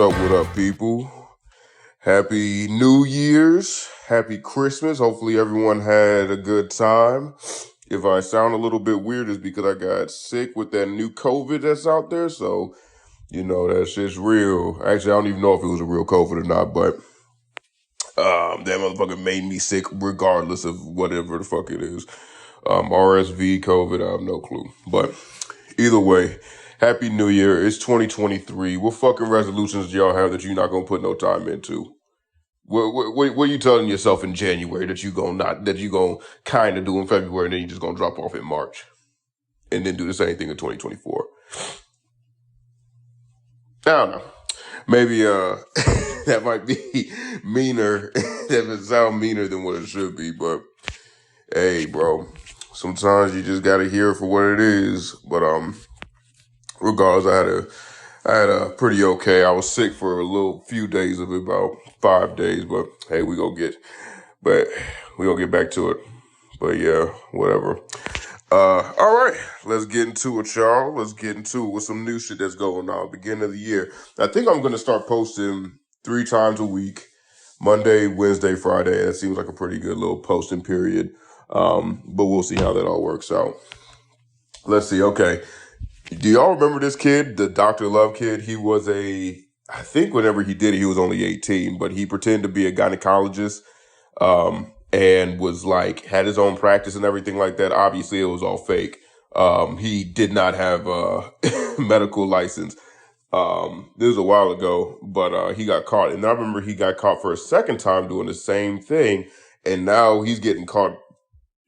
What up, people? Happy New Year's. Happy Christmas. Hopefully everyone had a good time. If I sound a little bit weird, it's because I got sick with that new COVID that's out there. So, that shit's real. Actually, I don't even know if it was a real COVID or not, but that motherfucker made me sick regardless of whatever the fuck it is. RSV, COVID, I have no clue. But either way, Happy New Year. It's 2023. What fucking resolutions do y'all have that you're not gonna put no time into? What are you telling yourself in January that you gonna kind of do in February and then you just gonna drop off in March and then do the same thing in 2024? I don't know. Maybe that might be meaner. That would sound meaner than what it should be, but hey, bro. Sometimes you just gotta hear it for what it is. But regardless, I had a pretty okay. I was sick for a few days of it, about 5 days, but hey, we gonna get back to it. But yeah, whatever. All right, let's get into it, y'all. Let's get into it with some new shit that's going on. Beginning of the year. I think I'm gonna start posting 3 times a week. Monday, Wednesday, Friday. That seems like a pretty good little posting period. But we'll see how that all works out. Let's see. Okay. Do y'all remember this kid, the Dr. Love kid? I think whenever he did it, he was only 18, but he pretended to be a gynecologist, and was like, had his own practice and everything like that. Obviously it was all fake. He did not have a medical license. This was a while ago, but, he got caught. And I remember he got caught for a second time doing the same thing. And now he's getting caught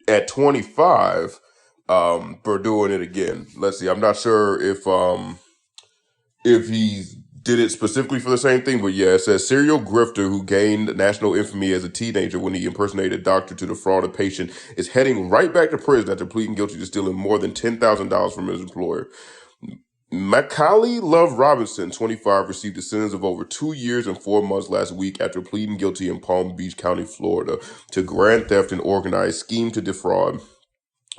at 25, for doing it again. Let's see. I'm not sure if he did it specifically for the same thing, but yeah, it says serial grifter who gained national infamy as a teenager when he impersonated a doctor to defraud a patient is heading right back to prison after pleading guilty to stealing more than $10,000 from his employer. Macaulay Love Robinson, 25, received a sentence of over 2 years and 4 months last week after pleading guilty in Palm Beach County, Florida, to grand theft and organized scheme to defraud.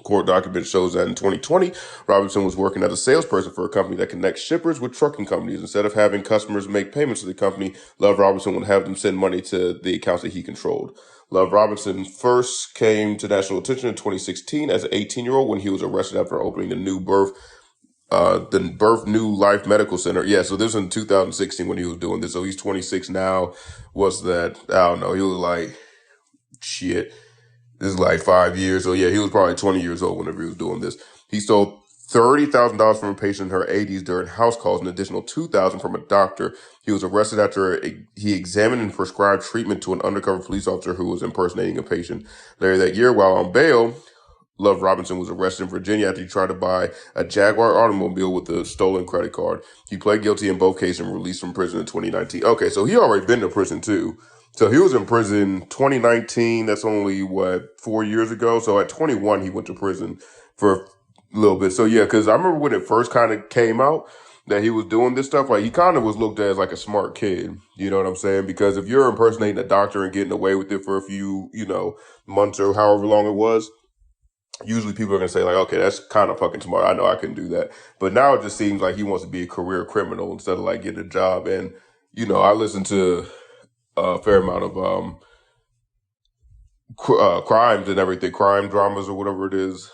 Court document shows that in 2020, Robinson was working as a salesperson for a company that connects shippers with trucking companies. Instead of having customers make payments to the company, Love Robinson would have them send money to the accounts that he controlled. Love Robinson first came to national attention in 2016 as an 18-year-old when he was arrested after opening the Birth New Life Medical Center. Yeah, so this was in 2016 when he was doing this. So he's 26 now. What's that? I don't know. He was like, shit. This is like 5 years. So yeah, he was probably 20 years old whenever he was doing this. He stole $30,000 from a patient in her 80s during house calls, an additional $2,000 from a doctor. He was arrested after he examined and prescribed treatment to an undercover police officer who was impersonating a patient. Later that year, while on bail, Love Robinson was arrested in Virginia after he tried to buy a Jaguar automobile with a stolen credit card. He pled guilty in both cases and released from prison in 2019. Okay, so he already been to prison too. So he was in prison 2019. That's only, 4 years ago? So at 21, he went to prison for a little bit. So yeah, because I remember when it first kind of came out that he was doing this stuff, like he kind of was looked at as like a smart kid. You know what I'm saying? Because if you're impersonating a doctor and getting away with it for a few, months or however long it was, usually people are going to say like, okay, that's kind of fucking smart. I know I can do that. But now it just seems like he wants to be a career criminal instead of like getting a job. And, I listen to a fair amount of crimes and everything, crime dramas or whatever it is,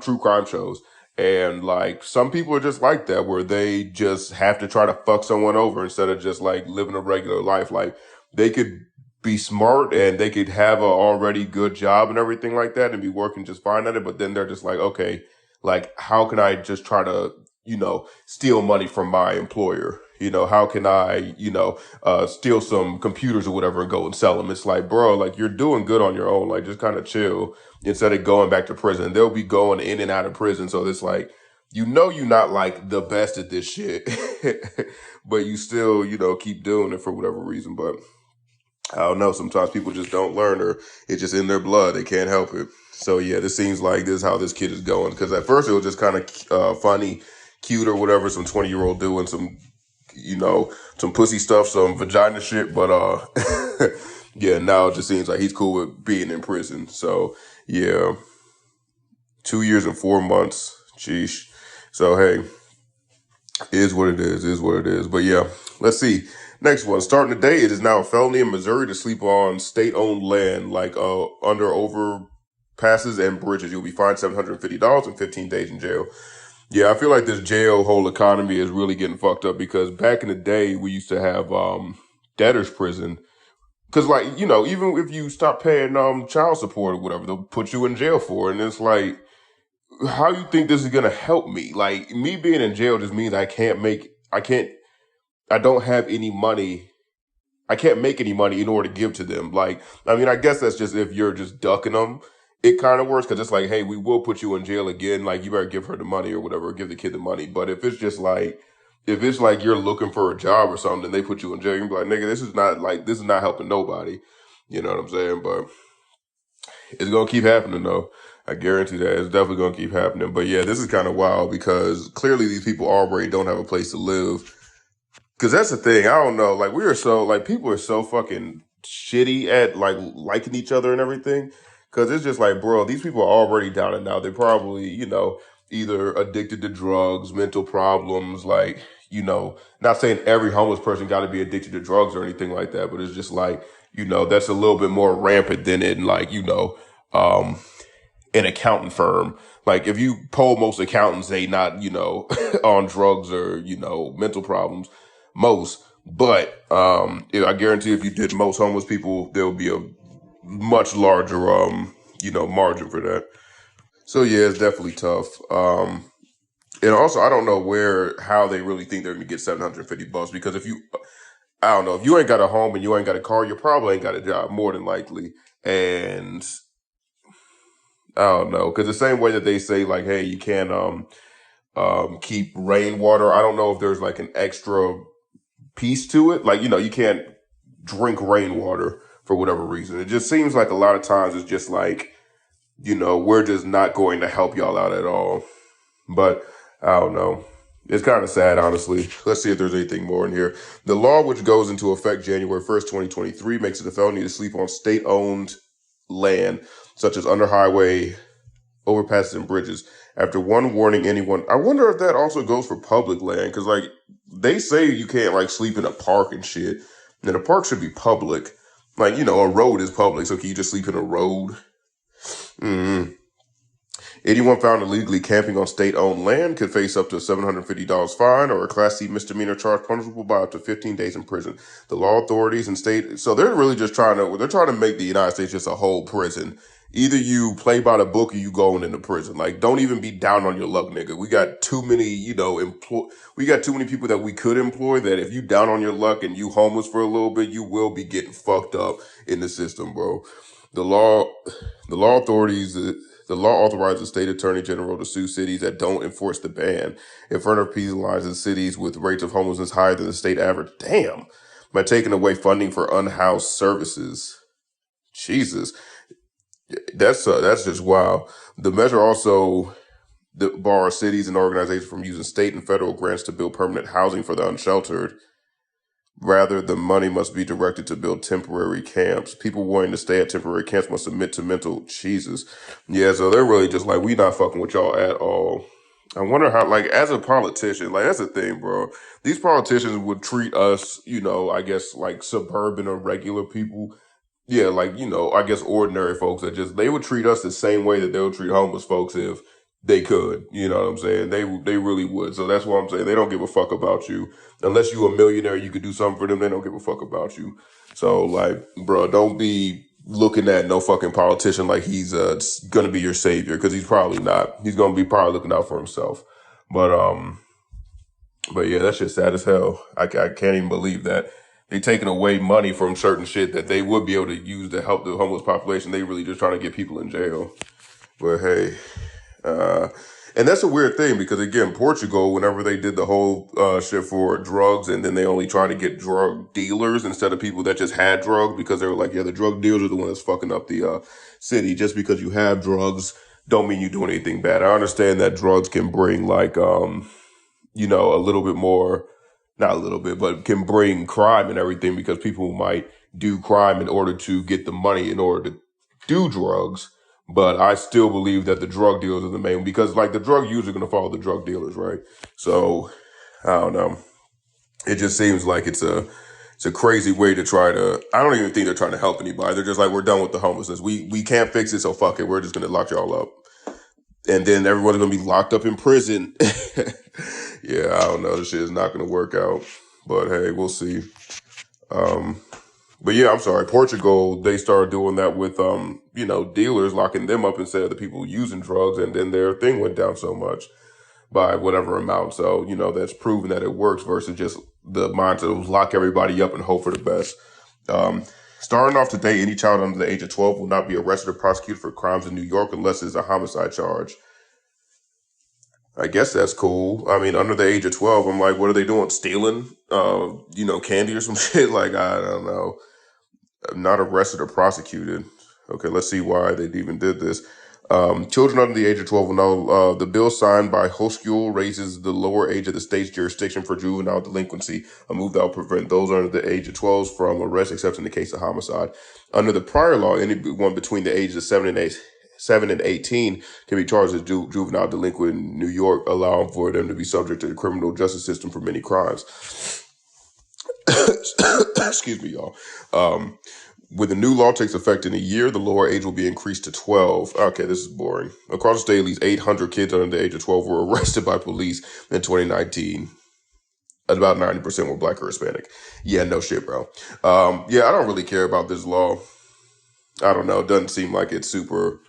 true crime shows. And like some people are just like that, where they just have to try to fuck someone over instead of just like living a regular life. Like they could be smart and they could have a already good job and everything like that and be working just fine at it. But then they're just like, okay, like how can I just try to, steal money from my employer? How can I, steal some computers or whatever and go and sell them? It's like, bro, like you're doing good on your own. Like just kind of chill instead of going back to prison. They'll be going in and out of prison. So it's like, you're not like the best at this shit, but you still, keep doing it for whatever reason. But I don't know. Sometimes people just don't learn, or it's just in their blood. They can't help it. So yeah, this seems like this is how this kid is going. Because at first it was just kind of funny, cute or whatever. Some 20-year-old doing some, some pussy stuff, some vagina shit. But yeah, now it just seems like he's cool with being in prison. So yeah, 2 years and 4 months. Sheesh. So hey, is what it is. But yeah, let's see. Next one, starting today, it is now a felony in Missouri to sleep on state-owned land, like under overpasses and bridges. You'll be fined $750 and 15 days in jail. Yeah, I feel like this jail whole economy is really getting fucked up because back in the day, we used to have debtor's prison. Because, like, you know, even if you stop paying child support or whatever, they'll put you in jail for it. And it's like, how you think this is going to help me? Like, me being in jail just means I don't have any money. I can't make any money in order to give to them. Like, I mean, I guess that's just if you're just ducking them. It kind of works because it's like, hey, we will put you in jail again. Like, you better give her the money or whatever, or give the kid the money. But if it's like you're looking for a job or something, they put you in jail, you can be like, nigga, this is not helping nobody. You know what I'm saying? But it's going to keep happening, though. I guarantee that. It's definitely going to keep happening. But yeah, this is kind of wild because clearly these people already don't have a place to live. Because that's the thing. I don't know. Like, people are so fucking shitty at, like, liking each other and everything. Because it's just like, bro, these people are already down and out. They're probably, either addicted to drugs, mental problems, like, not saying every homeless person got to be addicted to drugs or anything like that, but it's just like, that's a little bit more rampant than in, like, an accountant firm. Like, if you poll most accountants, they not, on drugs or, mental problems. Most. But I guarantee if you did most homeless people, there would be a much larger, margin for that. So yeah, it's definitely tough. And also, I don't know how they really think they're gonna get $750 because I don't know, if you ain't got a home and you ain't got a car, you probably ain't got a job, more than likely. And I don't know, because the same way that they say like, hey, you can't keep rainwater. I don't know if there's like an extra piece to it. Like, you can't drink rainwater for whatever reason. It just seems like a lot of times it's just like, we're just not going to help y'all out at all. But I don't know. It's kind of sad, honestly. Let's see if there's anything more in here. The law, which goes into effect January 1st, 2023, makes it a felony to sleep on state-owned land, such as under highway, overpasses, and bridges. After one warning, anyone... I wonder if that also goes for public land, because, like, they say you can't, like, sleep in a park and shit. And a park should be public. Like, a road is public, so can you just sleep in a road? Mm-hmm. Anyone found illegally camping on state-owned land could face up to a $750 fine or a Class C misdemeanor charge punishable by up to 15 days in prison. The law authorities and state... So they're really just trying to make the United States just a whole prison. Either you play by the book or you going into prison. Like, don't even be down on your luck, nigga. We got too many, we got too many people that we could employ that if you down on your luck and you homeless for a little bit, you will be getting fucked up in the system, bro. The law authorities... The law authorizes the state attorney general to sue cities that don't enforce the ban. It further penalizes cities with rates of homelessness higher than the state average. Damn. By taking away funding for unhoused services. Jesus. That's just wild. The measure also bars cities and organizations from using state and federal grants to build permanent housing for the unsheltered. Rather, the money must be directed to build temporary camps. People wanting to stay at temporary camps must submit to mental... Jesus. Yeah, so they're really just like, we not fucking with y'all at all. I wonder how, like, as a politician, like, that's the thing, bro. These politicians would treat us, I guess, like, suburban or regular people. Yeah, like, I guess ordinary folks they would treat us the same way that they would treat homeless folks if they could. You know what I'm saying? They really would. So that's what I'm saying. They don't give a fuck about you. Unless you a millionaire, you could do something for them. They don't give a fuck about you. So, like, bro, don't be looking at no fucking politician like he's gonna be your savior, because he's probably not. He's gonna be probably looking out for himself. But yeah, that's just sad as hell. I can't even believe that they taking away money from certain shit that they would be able to use to help the homeless population. They really just trying to get people in jail. But hey, and that's a weird thing because, again, Portugal, whenever they did the whole shit for drugs, and then they only tried to get drug dealers instead of people that just had drugs, because they were like, yeah, the drug dealers are the one that's fucking up the city. Just because you have drugs don't mean you doing anything bad. I understand that drugs can bring like, a little bit more, not a little bit, but can bring crime and everything, because people might do crime in order to get the money in order to do drugs. But I still believe that the drug dealers are the main, because like the drug users are going to follow the drug dealers, right? So I don't know. It just seems like it's a It's a crazy way to try to. I don't even think they're trying to help anybody. They're just like, we're done with the homelessness. We can't fix it, so fuck it. We're just gonna lock y'all up, and then everyone's gonna be locked up in prison. Yeah, I don't know. This shit is not gonna work out, but hey, we'll see. But yeah, I'm sorry. Portugal, they started doing that with dealers, locking them up instead of the people using drugs, and then their thing went down so much by whatever amount. So, that's proven that it works versus just the mindset of lock everybody up and hope for the best. Starting off today, any child under the age of 12 will not be arrested or prosecuted for crimes in New York unless it's a homicide charge. I guess that's cool. I mean, under the age of 12, I'm like, what are they doing? Stealing, candy or some shit? Like, I don't know. Not arrested or prosecuted. Okay, let's see why they even did this. Children under the age of 12 will know the bill signed by Hochul raises the lower age of the state's jurisdiction for juvenile delinquency, a move that will prevent those under the age of 12 from arrest except in the case of homicide. Under the prior law, anyone between the ages of 7 and 18 can be charged as juvenile delinquent in New York, allowing for them to be subject to the criminal justice system for many crimes. Excuse me, y'all. When the new law takes effect in a year, the lower age will be increased to 12. Okay, this is boring. Across the state, at least 800 kids under the age of 12 were arrested by police in 2019. About 90% were black or Hispanic. Yeah, no shit, bro. Yeah, I don't really care about this law. I don't know. It doesn't seem like it's super,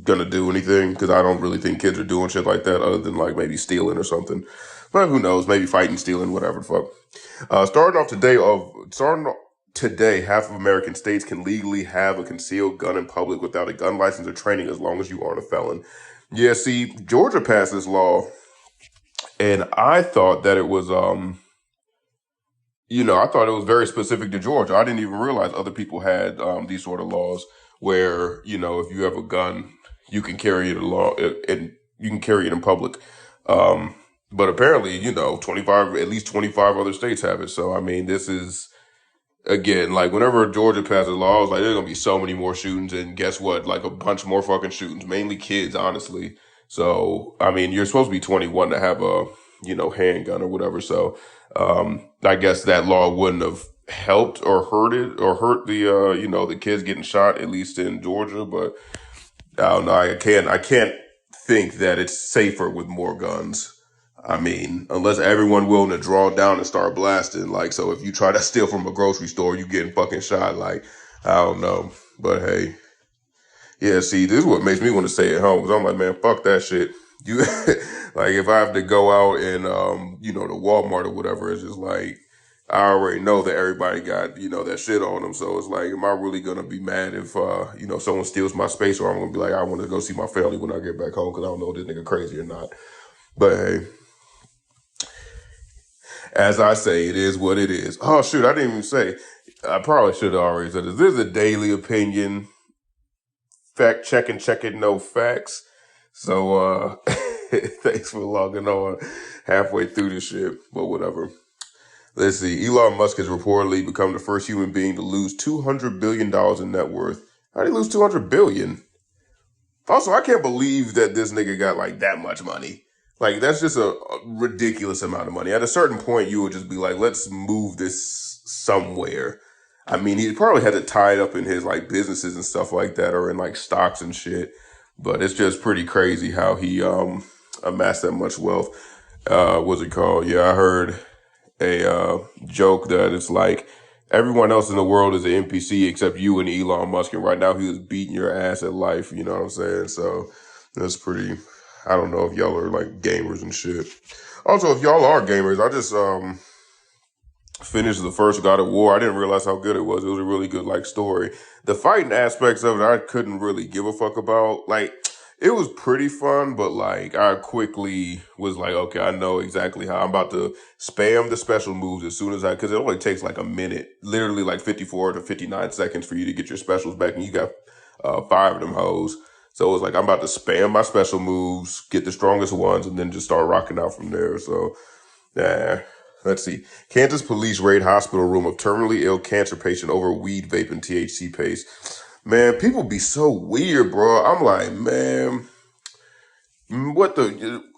gonna do anything, because I don't really think kids are doing shit like that other than like maybe stealing or something. But who knows? Maybe fighting, stealing, whatever the fuck. Starting today, half of American states can legally have a concealed gun in public without a gun license or training, as long as you aren't a felon. Yeah, see, Georgia passed this law, and I thought that it was I thought it was very specific to Georgia. I didn't even realize other people had these sort of laws where, if you have a gun, you can carry it and you can carry it in public. But apparently, at least 25 other states have it. So, I mean, this is, again, like whenever Georgia passes laws, like there's going to be so many more shootings, and guess what? Like a bunch more fucking shootings, mainly kids, honestly. So, I mean, you're supposed to be 21 to have a, handgun or whatever. So, I guess that law wouldn't have helped or hurt the kids getting shot, at least in Georgia. But I don't know. I can't think that it's safer with more guns. I mean, unless everyone willing to draw down and start blasting. Like, so if you try to steal from a grocery store, you getting fucking shot. Like, I don't know. But hey, yeah, see, this is what makes me want to stay at home. Cause I'm like, man, fuck that shit. You like, if I have to go out and, to Walmart or whatever, it's just like, I already know that everybody got, that shit on them. So it's like, am I really going to be mad if, someone steals my space, or I'm going to be like, I want to go see my family when I get back home, because I don't know if this nigga crazy or not. But hey, as I say, it is what it is. Oh, shoot, I didn't even say. I probably should have already said this. This is a daily opinion. Fact checking, no facts. So, thanks for logging on halfway through this shit, but whatever. Let's see. Elon Musk has reportedly become the first human being to lose $200 billion in net worth. How did he lose $200 billion? Also, I can't believe that this nigga got like that much money. Like, that's just a ridiculous amount of money. At a certain point, you would just be like, let's move this somewhere. I mean, he probably had it tied up in his like businesses and stuff like that, or in like stocks and shit. But it's just pretty crazy how he amassed that much wealth. What's it called? Yeah, I heard a joke that it's like everyone else in the world is an NPC except you and Elon Musk, and right now he was beating your ass at life. You know what I'm saying? So that's pretty. I don't know if y'all are like gamers and shit. Also, if y'all are gamers, I just finished the first God of War. I didn't realize how good it was. It was a really good like story. The fighting aspects of it, I couldn't really give a fuck about. Like, it was pretty fun, but like I quickly was like, okay, I know exactly how I'm about to spam the special moves as soon as because it only takes like a minute, literally like 54 to 59 seconds for you to get your specials back, and you got 5 of them hoes. So it was like, I'm about to spam my special moves, get the strongest ones, and then just start rocking out from there. So, yeah. Let's see. Kansas police raid hospital room of terminally ill cancer patient over weed, vape, and THC paste. Man, people be so weird, bro. I'm like, man, What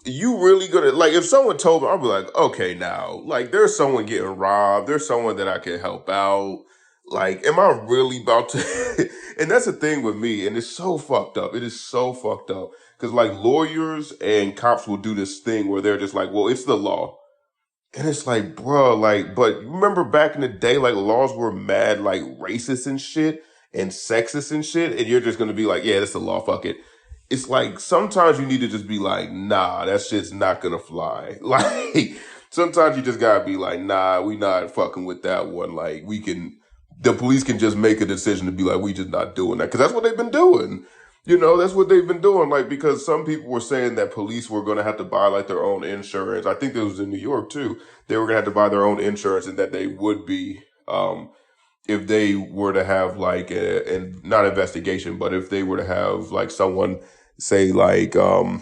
you really gonna like? If someone told me, I'd be like, okay, now, like, there's someone getting robbed. There's someone that I can help out. Like, am I really about to? And that's the thing with me, and it's so fucked up. It is so fucked up because like lawyers and cops will do this thing where they're just like, well, it's the law. And it's like, bro, like, but remember back in the day, like laws were mad, like racist and shit and sexist and shit. And you're just going to be like, yeah, that's the law. Fuck it. It's like, sometimes you need to just be like, nah, that shit's not going to fly. Like, sometimes you just got to be like, nah, we not fucking with that one. Like, the police can just make a decision to be like, we just not doing that. Cause that's what they've been doing. That's what they've been doing. Like, because some people were saying that police were going to have to buy like their own insurance. I think this was in New York too. They were going to have to buy their own insurance and that they would be, if they were to have like and not investigation, but if they were to have like someone say like, I'm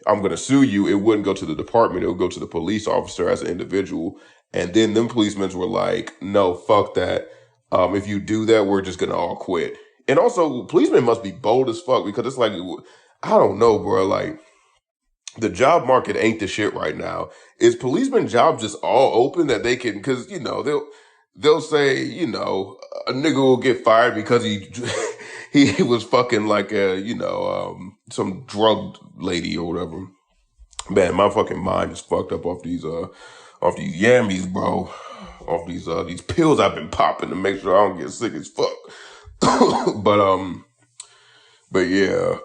going to sue you, it wouldn't go to the department. It would go to the police officer as an individual. And then them policemen were like, no, fuck that. If you do that, we're just going to all quit. And also, policemen must be bold as fuck because it's like, I don't know, bro. Like, the job market ain't the shit right now. Is policeman jobs just all open that they can? Because they'll say a nigga will get fired because he was fucking like some drug lady or whatever. Man, my fucking mind is fucked up off these yammies, bro. Off these pills I've been popping to make sure I don't get sick as fuck. but but yeah,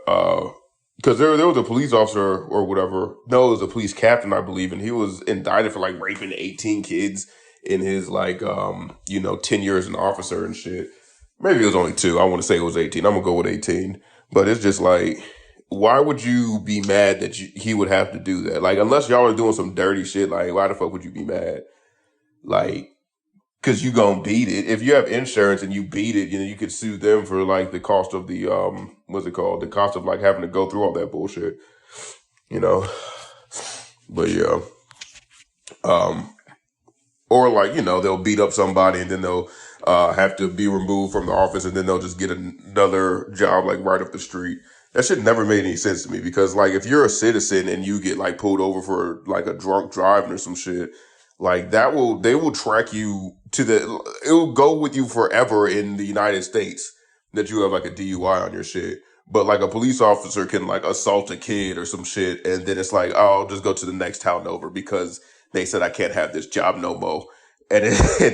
because there was a police officer or whatever. No, it was a police captain, I believe, and he was indicted for like raping 18 kids in his 10 years as an officer and shit. Maybe it was only 2. I want to say it was 18. I'm gonna go with 18. But it's just like, why would you be mad that he would have to do that? Like, unless y'all are doing some dirty shit, like, why the fuck would you be mad? Like, cause you gonna beat it. If you have insurance and you beat it, you could sue them for like the cost of the what's it called? The cost of like having to go through all that bullshit. You know. But yeah. Or like, they'll beat up somebody and then they'll have to be removed from the office and then they'll just get another job like right up the street. That shit never made any sense to me because like if you're a citizen and you get like pulled over for like a drunk driving or some shit, like they will track you it will go with you forever in the United States that you have like a DUI on your shit. But like a police officer can like assault a kid or some shit and then it's like, oh, I'll just go to the next town over because they said I can't have this job no more. And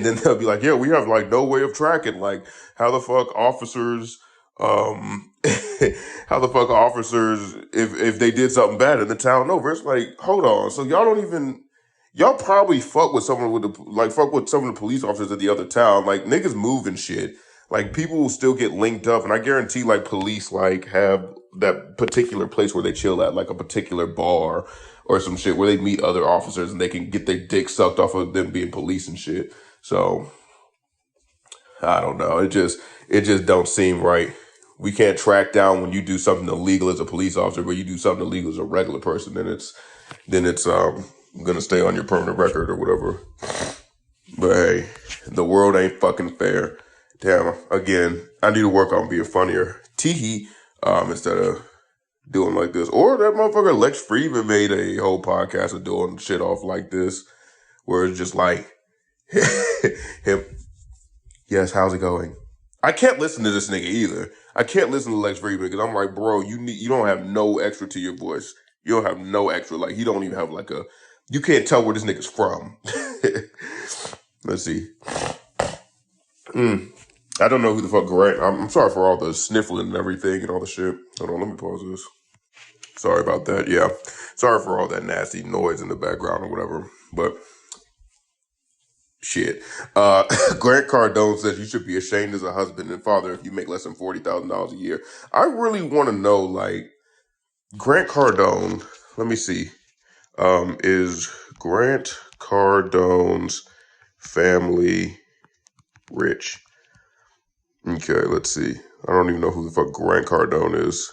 then they'll be like, yeah, we have like no way of tracking like how the fuck officers how the fuck officers if they did something bad in the town over. It's like, hold on. So y'all probably fuck with someone fuck with some of the police officers at the other town. Like niggas move and shit. Like people will still get linked up and I guarantee like police like have that particular place where they chill at, like a particular bar or some shit where they meet other officers and they can get their dick sucked off of them being police and shit. So I don't know. It just don't seem right. We can't track down when you do something illegal as a police officer, but you do something illegal as a regular person, then it's gonna stay on your permanent record or whatever. But hey, the world ain't fucking fair. Damn, again, I need to work on being funnier. Teehee, instead of doing like this. Or that motherfucker Lex Friedman made a whole podcast of doing shit off like this, where it's just like him. Yes, how's it going? I can't listen to this nigga either. I can't listen to Lex Friedman because I'm like, bro, you don't have no extra to your voice. You don't have no extra. Like, he don't even have like you can't tell where this nigga's from. Let's see. I don't know who the fuck Grant. I'm sorry for all the sniffling and everything and all the shit. Hold on, let me pause this. Sorry about that. Yeah. Sorry for all that nasty noise in the background or whatever. But shit. Grant Cardone says you should be ashamed as a husband and father if you make less than $40,000 a year. I really want to know, like, Grant Cardone, let me see. Is Grant Cardone's family rich? Okay, let's see. I don't even know who the fuck Grant Cardone is.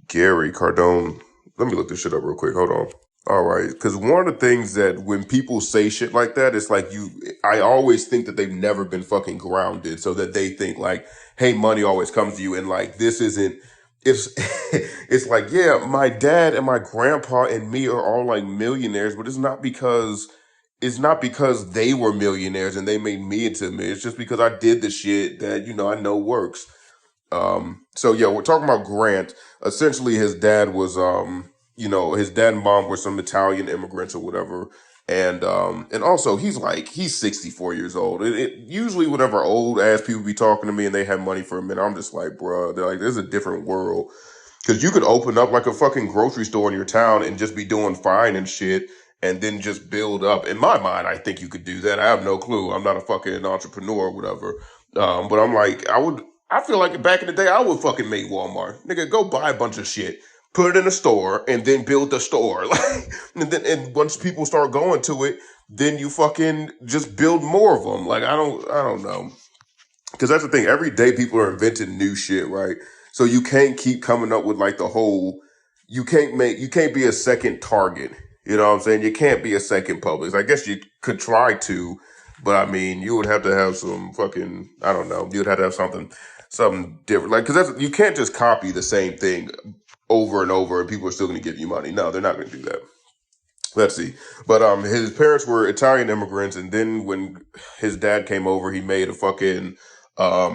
Gary Cardone. Let me look this shit up real quick. Hold on. All right. Because one of the things that when people say shit like that, it's like I always think that they've never been fucking grounded so that they think like, hey, money always comes to you. And like, this isn't it's it's like, yeah, my dad and my grandpa and me are all like millionaires, but it's not because they were millionaires and they made me into a millionaire. It's just because I did the shit that, I know works. So yeah, we're talking about Grant. Essentially, his dad was, his dad and mom were some Italian immigrants or whatever. And also he's 64 years old. Usually whenever old ass people be talking to me and they have money for a minute, I'm just like, bruh, they're like, there's a different world. Cause you could open up like a fucking grocery store in your town and just be doing fine and shit and then just build up. In my mind, I think you could do that. I have no clue. I'm not a fucking entrepreneur or whatever. But I'm like, I feel like back in the day, I would fucking make Walmart. Nigga, go buy a bunch of shit, put it in a store, and then build the store. Like, and once people start going to it, then you fucking just build more of them. Like, I don't know. Because that's the thing. Every day people are inventing new shit, right? So you can't keep coming up with like you can't be a second Target. You know what I'm saying? You can't be a second Publix. I guess you could try to, but I mean, you would have to have some fucking, I don't know. You would have to have something different. Like, cause you can't just copy the same thing over and over and people are still going to give you money. No, they're not going to do that. Let's see. But his parents were Italian immigrants, and then when his dad came over, he made a fucking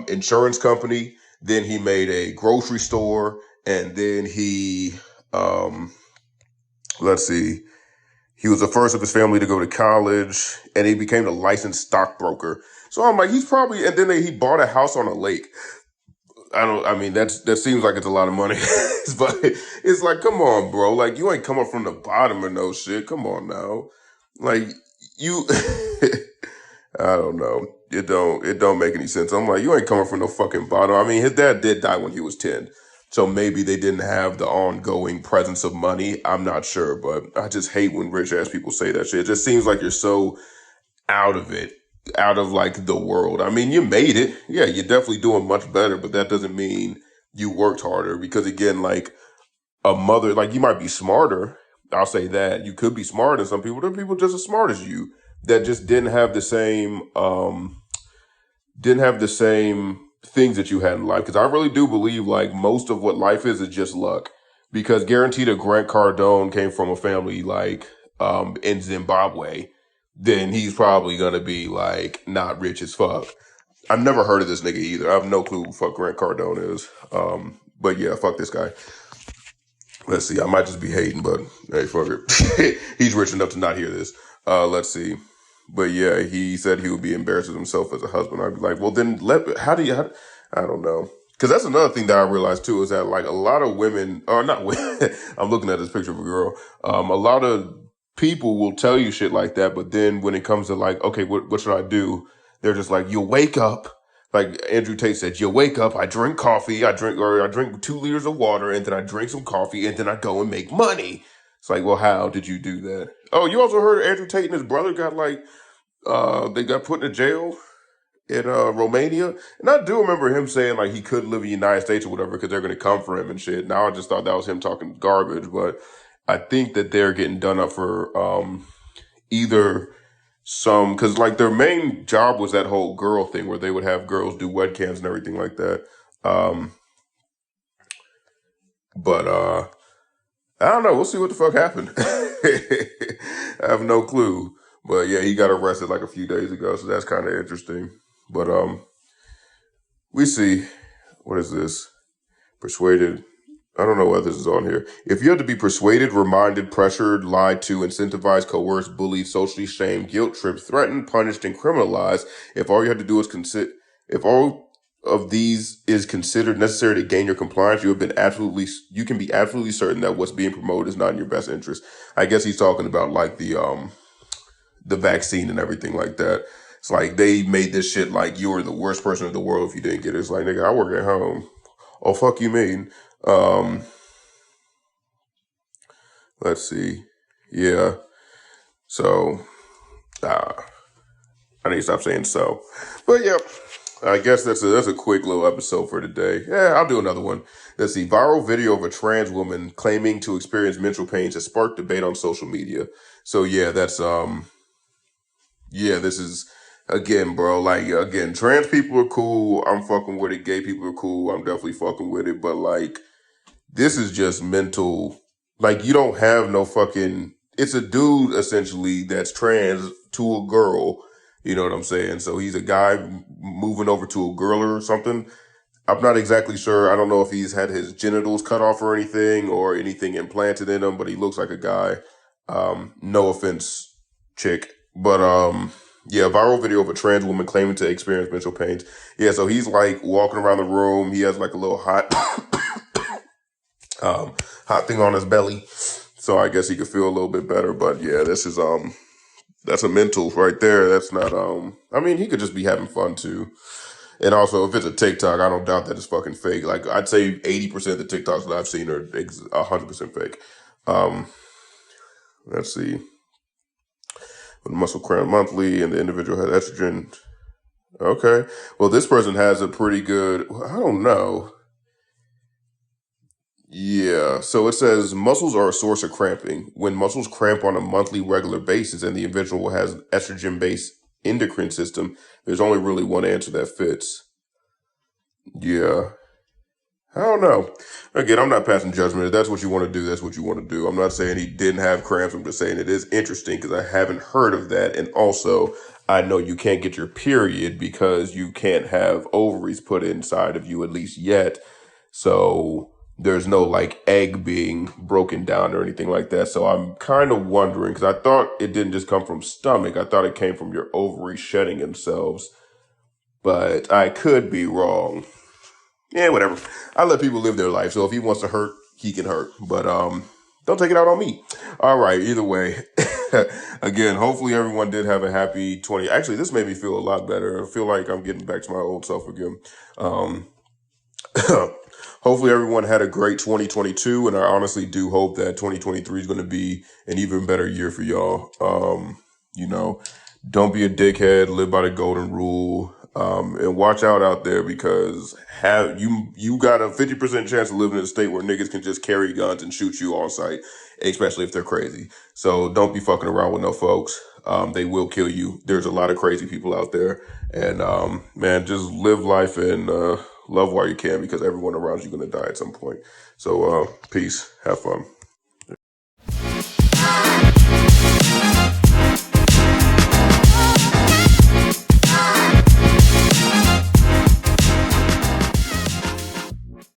insurance company. Then he made a grocery store, and then um let's see, he was the first of his family to go to college, and he became a licensed stockbroker. So I'm like, he's probably, and then he bought a house on a lake. I mean, that seems like it's a lot of money, but it's like, come on, bro. Like, you ain't come up from the bottom or no shit. Come on now. Like, you, I don't know. It don't make any sense. I'm like, you ain't coming from no fucking bottom. I mean, his dad did die when he was 10. So maybe they didn't have the ongoing presence of money. I'm not sure, but I just hate when rich ass people say that shit. It just seems like you're so out of it, out of like the world. I mean, you made it. Yeah, you're definitely doing much better, but that doesn't mean you worked harder because again, like a mother, like you might be smarter. I'll say that you could be smarter than some people. There are people just as smart as you that just didn't have the same things that you had in life. Cause I really do believe like most of what life is just luck because guaranteed if Grant Cardone came from a family like, in Zimbabwe, then he's probably gonna be like not rich as fuck. I've never heard of this nigga either. I have no clue who fuck Grant Cardone is. But yeah, fuck this guy. Let's see. I might just be hating, but hey, fuck it. He's rich enough to not hear this. Let's see. But yeah, he said he would be embarrassed of himself as a husband. I'd be like, well, then I don't know. Because that's another thing that I realized too is that like a lot of women, or not women, I'm looking at this picture of a girl. A lot of people will tell you shit like that, but then when it comes to like, okay, what should I do? They're just like, you wake up. Like Andrew Tate said, you wake up, I drink coffee, I drink 2 liters of water, and then I drink some coffee, and then I go and make money. It's like, well, how did you do that? Oh, you also heard Andrew Tate and his brother got like, they got put in jail in Romania. And I do remember him saying like he couldn't live in the United States or whatever because they're going to come for him and shit. Now I just thought that was him talking garbage, but I think that they're getting done up for either because like their main job was that whole girl thing where they would have girls do webcams and everything like that. Um, but I don't know. We'll see what the fuck happened. I have no clue. But yeah, he got arrested like a few days ago, so that's kind of interesting. But we see. What is this? Persuaded. I don't know whether this is on here. If you have to be persuaded, reminded, pressured, lied to, incentivized, coerced, bullied, socially shamed, guilt tripped, threatened, punished, and criminalized, if all you have to do is if all of these is considered necessary to gain your compliance, you can be absolutely certain that what's being promoted is not in your best interest. I guess he's talking about like the vaccine and everything like that. It's like they made this shit like you were the worst person in the world if you didn't get it. It's like, nigga, I work at home. Oh, fuck you mean? Um, let's see. Yeah. So, uh, I need to stop saying so. But yeah, I guess that's a quick little episode for today. Yeah, I'll do another one. Let's see. Viral video of a trans woman claiming to experience menstrual pains has sparked debate on social media. So yeah, this is again, bro. Like again, trans people are cool. I'm fucking with it. Gay people are cool. I'm definitely fucking with it. But like, This is just mental. Like, you don't have no fucking, it's a dude essentially that's trans to a girl. You know what I'm saying? So he's a guy moving over to a girl or something. I'm not exactly sure. I don't know if he's had his genitals cut off or anything implanted in him, but he looks like a guy. No offense, chick. But yeah, viral video of a trans woman claiming to experience mental pains. Yeah, so he's like walking around the room. He has like a little hot hot thing on his belly. So I guess he could feel a little bit better. But yeah, this is that's a mental right there. That's not I mean, he could just be having fun too. And also, if it's a TikTok, I don't doubt that it's fucking fake. Like, I'd say 80% of the TikToks that I've seen are 100% fake. Um, let's see. With muscle crown monthly and the individual has estrogen. Okay. Well, this person has a pretty good, I don't know. Yeah. So it says muscles are a source of cramping. When muscles cramp on a monthly regular basis and the individual has estrogen based endocrine system, there's only really one answer that fits. Yeah. I don't know. Again, I'm not passing judgment. If that's what you want to do, that's what you want to do. I'm not saying he didn't have cramps. I'm just saying it is interesting because I haven't heard of that. And also, I know you can't get your period because you can't have ovaries put inside of you, at least yet. So there's no like egg being broken down or anything like that. So I'm kind of wondering because I thought it didn't just come from stomach. I thought it came from your ovaries shedding themselves. But I could be wrong. Yeah, whatever. I let people live their life. So if he wants to hurt, he can hurt. But don't take it out on me. All right. Either way, again, hopefully everyone did have a happy 20. Actually, this made me feel a lot better. I feel like I'm getting back to my old self again. Um, hopefully everyone had a great 2022, and I honestly do hope that 2023 is going to be an even better year for y'all. You know, don't be a dickhead. Live by the golden rule. And watch out there because you got a 50% chance of living in a state where niggas can just carry guns and shoot you on sight, especially if they're crazy. So don't be fucking around with no folks. They will kill you. There's a lot of crazy people out there. And man, just live life and love while you can because everyone around you is going to die at some point. So peace. Have fun.